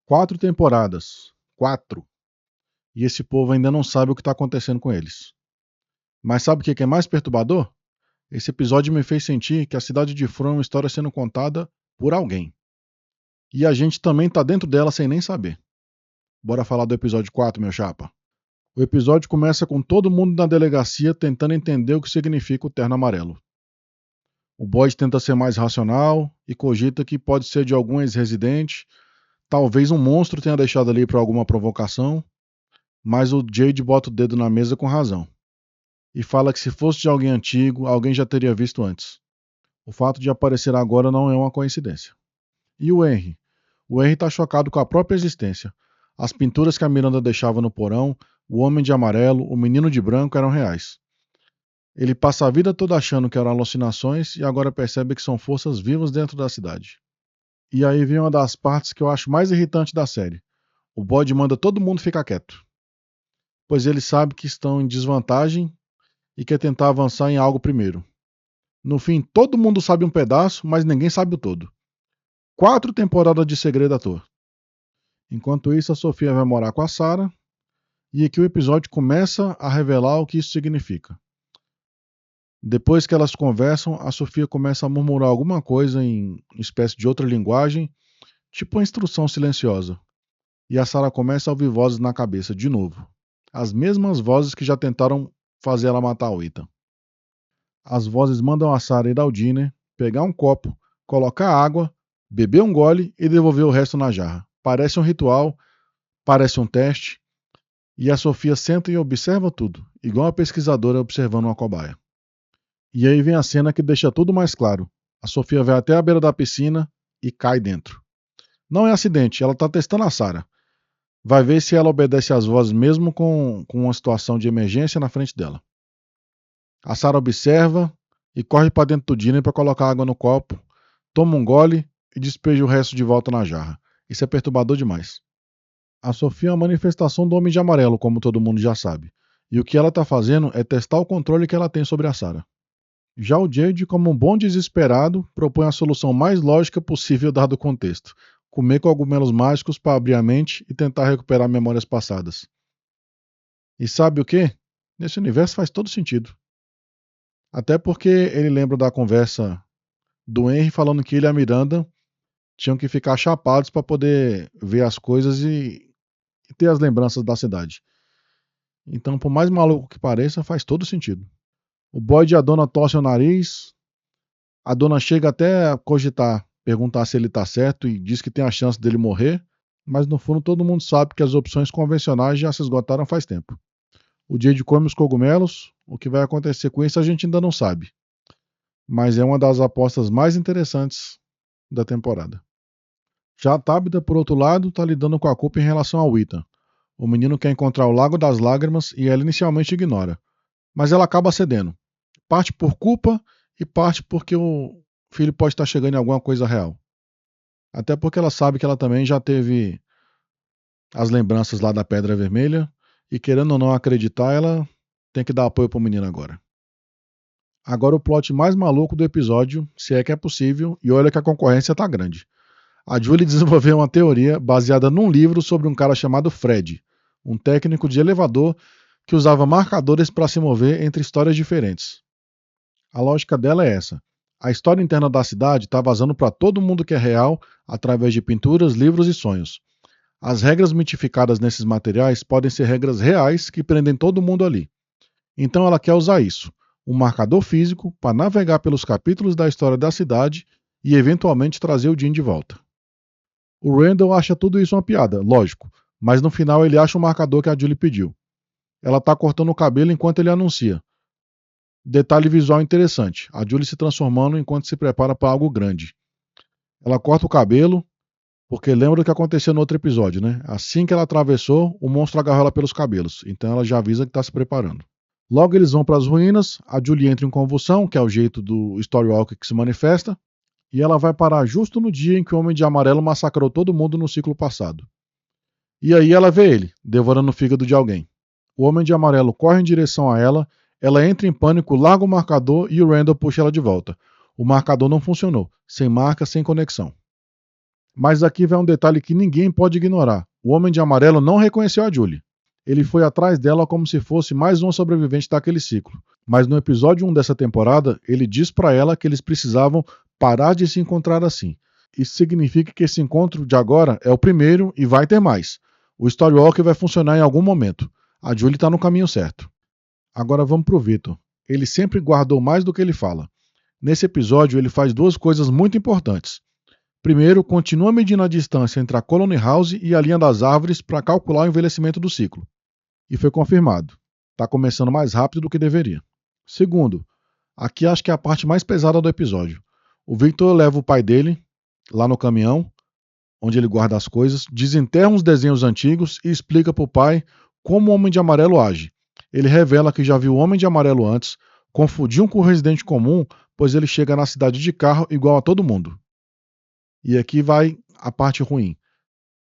4 temporadas. 4. E esse povo ainda não sabe o que está acontecendo com eles. Mas sabe o que é mais perturbador? Esse episódio me fez sentir que a cidade de From é uma história sendo contada por alguém. E a gente também tá dentro dela sem nem saber. Bora falar do episódio 4, meu chapa. O episódio começa com todo mundo na delegacia tentando entender o que significa o terno amarelo. O Boyd tenta ser mais racional e cogita que pode ser de algum ex-residente, talvez um monstro tenha deixado ali para alguma provocação, mas o Jade bota o dedo na mesa com razão. E fala que se fosse de alguém antigo, alguém já teria visto antes. O fato de aparecer agora não é uma coincidência. E o Henry? O Henry está chocado com a própria existência. As pinturas que a Miranda deixava no porão, o homem de amarelo, o menino de branco eram reais. Ele passa a vida toda achando que eram alucinações e agora percebe que são forças vivas dentro da cidade. E aí vem uma das partes que eu acho mais irritante da série. O Boyd manda todo mundo ficar quieto, pois ele sabe que estão em desvantagem e quer tentar avançar em algo primeiro. No fim, todo mundo sabe um pedaço, mas ninguém sabe o todo. 4 temporadas de segredo à toa. Enquanto isso, a Sofia vai morar com a Sarah, e aqui o episódio começa a revelar o que isso significa. Depois que elas conversam, a Sofia começa a murmurar alguma coisa em espécie de outra linguagem, tipo uma instrução silenciosa. E a Sarah começa a ouvir vozes na cabeça de novo. As mesmas vozes que já tentaram fazer ela matar o Ethan. As vozes mandam a Sarah ir ao diner, pegar um copo, colocar água, beber um gole e devolver o resto na jarra. Parece um ritual, parece um teste, e a Sofia senta e observa tudo, igual a pesquisadora observando uma cobaia. E aí vem a cena que deixa tudo mais claro. A Sofia vai até a beira da piscina e cai dentro. Não é acidente, ela está testando a Sarah. Vai ver se ela obedece às vozes mesmo com uma situação de emergência na frente dela. A Sarah observa e corre para dentro do diner para colocar água no copo, toma um gole e despeja o resto de volta na jarra. Isso é perturbador demais. A Sofia é uma manifestação do Homem de Amarelo, como todo mundo já sabe. E o que ela está fazendo é testar o controle que ela tem sobre a Sarah. Já o Jade, como um bom desesperado, propõe a solução mais lógica possível dado o contexto. Comer cogumelos mágicos para abrir a mente e tentar recuperar memórias passadas. E sabe o que? Nesse universo faz todo sentido. Até porque ele lembra da conversa do Henry falando que ele e a Miranda tinham que ficar chapados para poder ver as coisas e ter as lembranças da cidade. Então, por mais maluco que pareça, faz todo sentido. O Boyd e a dona torcem o nariz. A dona chega até a cogitar, perguntar se ele tá certo e diz que tem a chance dele morrer, mas no fundo todo mundo sabe que as opções convencionais já se esgotaram faz tempo. O Jade come os cogumelos, o que vai acontecer com isso a gente ainda não sabe. Mas é uma das apostas mais interessantes da temporada. Já a Tabitha, por outro lado, está lidando com a culpa em relação ao Ethan. O menino quer encontrar o Lago das Lágrimas e ela inicialmente ignora. Mas ela acaba cedendo. Parte por culpa e parte porque o filho pode estar chegando em alguma coisa real. Até porque ela sabe que ela também já teve as lembranças lá da Pedra Vermelha e querendo ou não acreditar, ela tem que dar apoio pro menino agora. Agora o plot mais maluco do episódio, se é que é possível, e olha que a concorrência tá grande. A Julie desenvolveu uma teoria baseada num livro sobre um cara chamado Fred, um técnico de elevador que usava marcadores para se mover entre histórias diferentes. A lógica dela é essa. A história interna da cidade está vazando para todo mundo que é real através de pinturas, livros e sonhos. As regras mitificadas nesses materiais podem ser regras reais que prendem todo mundo ali. Então ela quer usar isso, um marcador físico, para navegar pelos capítulos da história da cidade e eventualmente trazer o Jim de volta. O Randall acha tudo isso uma piada, lógico, mas no final ele acha o marcador que a Julie pediu. Ela está cortando o cabelo enquanto ele anuncia. Detalhe visual interessante, a Julie se transformando enquanto se prepara para algo grande. Ela corta o cabelo, porque lembra do que aconteceu no outro episódio, né? Assim que ela atravessou, o monstro agarrou ela pelos cabelos, então ela já avisa que está se preparando. Logo eles vão para as ruínas, a Julie entra em convulsão, que é o jeito do Storywalker que se manifesta, e ela vai parar justo no dia em que o Homem de Amarelo massacrou todo mundo no ciclo passado. E aí ela vê ele, devorando o fígado de alguém. O Homem de Amarelo corre em direção a ela, ela entra em pânico, larga o marcador e o Randall puxa ela de volta. O marcador não funcionou, sem marca, sem conexão. Mas aqui vai um detalhe que ninguém pode ignorar. O Homem de Amarelo não reconheceu a Julie. Ele foi atrás dela como se fosse mais uma sobrevivente daquele ciclo. Mas no episódio 1 dessa temporada, ele diz para ela que eles precisavam parar de se encontrar assim. Isso significa que esse encontro de agora é o primeiro e vai ter mais. O Storywalker vai funcionar em algum momento. A Julie está no caminho certo. Agora vamos pro Victor. Ele sempre guardou mais do que ele fala. Nesse episódio, ele faz duas coisas muito importantes. Primeiro, continua medindo a distância entre a Colony House e a linha das árvores para calcular o envelhecimento do ciclo. E foi confirmado. Está começando mais rápido do que deveria. Segundo, aqui acho que é a parte mais pesada do episódio. O Victor leva o pai dele lá no caminhão, onde ele guarda as coisas, desenterra uns desenhos antigos e explica para o pai como o Homem de Amarelo age. Ele revela que já viu o Homem de Amarelo antes, confundiu com o residente comum, pois ele chega na cidade de carro igual a todo mundo. E aqui vai a parte ruim,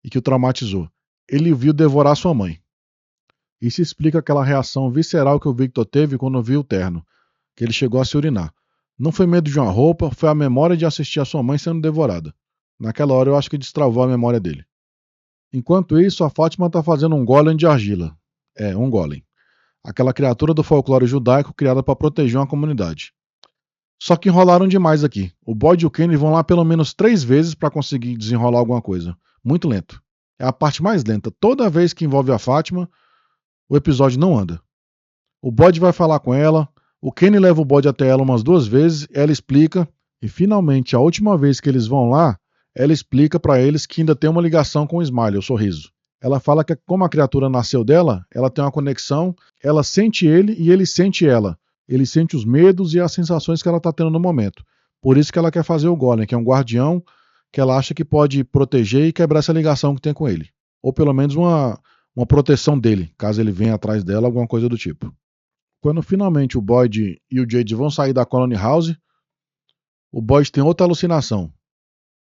e que o traumatizou. Ele viu devorar sua mãe. Isso explica aquela reação visceral que o Victor teve quando viu o terno, que ele chegou a se urinar. Não foi medo de uma roupa, foi a memória de assistir a sua mãe sendo devorada. Naquela hora eu acho que destravou a memória dele. Enquanto isso, a Fátima está fazendo um golem de argila. Um golem. Aquela criatura do folclore judaico criada para proteger uma comunidade. Só que enrolaram demais aqui. O Boyd e o Kenny vão lá pelo menos 3 vezes para conseguir desenrolar alguma coisa. Muito lento. É a parte mais lenta. Toda vez que envolve a Fátima, o episódio não anda. O Boyd vai falar com ela, o Kenny leva o Boyd até ela umas 2 vezes, ela explica, e finalmente, a última vez que eles vão lá, ela explica para eles que ainda tem uma ligação com o Smiley, o sorriso. Ela fala que como a criatura nasceu dela, ela tem uma conexão, ela sente ele e ele sente ela. Ele sente os medos e as sensações que ela está tendo no momento. Por isso que ela quer fazer o Golem, que é um guardião que ela acha que pode proteger e quebrar essa ligação que tem com ele. Ou pelo menos uma proteção dele, caso ele venha atrás dela, alguma coisa do tipo. Quando finalmente o Boyd e o Jade vão sair da Colony House, o Boyd tem outra alucinação.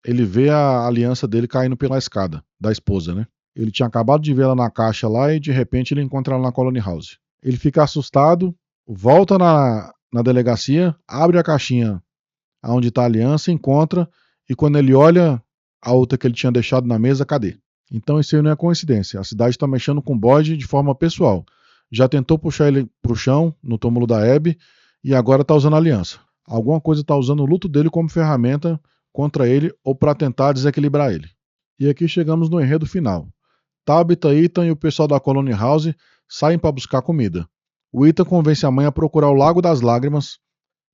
Ele vê a aliança dele caindo pela escada, da esposa, né? Ele tinha acabado de ver ela na caixa lá e de repente ele encontra ela na Colony House. Ele fica assustado, volta na delegacia, abre a caixinha onde está a aliança, encontra, e quando ele olha a outra que ele tinha deixado na mesa, cadê? Então isso aí não é coincidência. A cidade está mexendo com o Boyd de forma pessoal. Já tentou puxar ele pro chão, no túmulo da Abby, e agora está usando a aliança. Alguma coisa está usando o luto dele como ferramenta contra ele ou para tentar desequilibrar ele. E aqui chegamos no enredo final. Tabitha, Ethan e o pessoal da Colony House saem para buscar comida. O Ethan convence a mãe a procurar o Lago das Lágrimas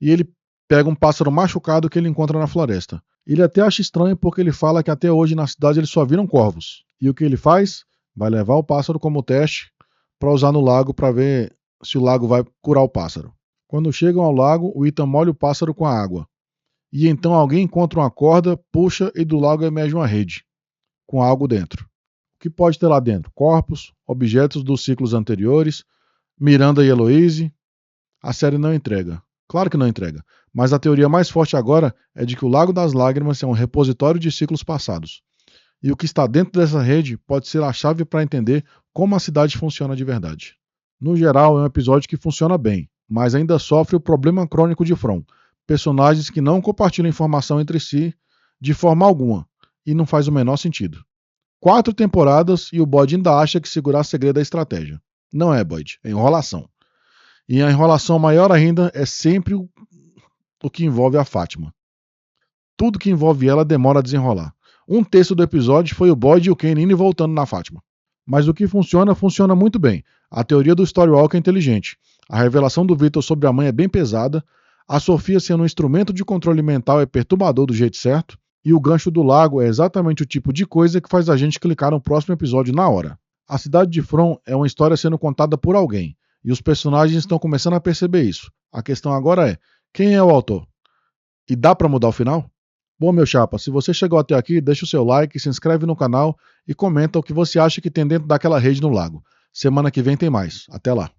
e ele pega um pássaro machucado que ele encontra na floresta. Ele até acha estranho porque ele fala que até hoje na cidade eles só viram corvos. E o que ele faz? Vai levar o pássaro como teste para usar no lago para ver se o lago vai curar o pássaro. Quando chegam ao lago, o Ethan molha o pássaro com a água. E então alguém encontra uma corda, puxa e do lago emerge uma rede, com algo dentro. O que pode ter lá dentro? Corpos, objetos dos ciclos anteriores, Miranda e Eloise. A série não entrega. Claro que não entrega. Mas a teoria mais forte agora é de que o Lago das Lágrimas é um repositório de ciclos passados. E o que está dentro dessa rede pode ser a chave para entender como a cidade funciona de verdade. No geral, é um episódio que funciona bem, mas ainda sofre o problema crônico de From. Personagens que não compartilham informação entre si de forma alguma, e não faz o menor sentido. 4 temporadas e o Boyd ainda acha que segurar segredo é estratégia. Não é, Boyd, é enrolação. E a enrolação maior ainda é sempre o que envolve a Fátima. Tudo que envolve ela demora a desenrolar. 1/3 do episódio foi o Boyd e o Kenny indo e voltando na Fátima. Mas o que funciona, funciona muito bem. A teoria do Storywalker é inteligente. A revelação do Victor sobre a mãe é bem pesada. A Sofia sendo um instrumento de controle mental é perturbador do jeito certo. E o gancho do lago é exatamente o tipo de coisa que faz a gente clicar no próximo episódio na hora. A cidade de From é uma história sendo contada por alguém. E os personagens estão começando a perceber isso. A questão agora é, quem é o autor? E dá pra mudar o final? Bom, meu chapa, se você chegou até aqui, deixa o seu like, se inscreve no canal e comenta o que você acha que tem dentro daquela rede no lago. Semana que vem tem mais. Até lá.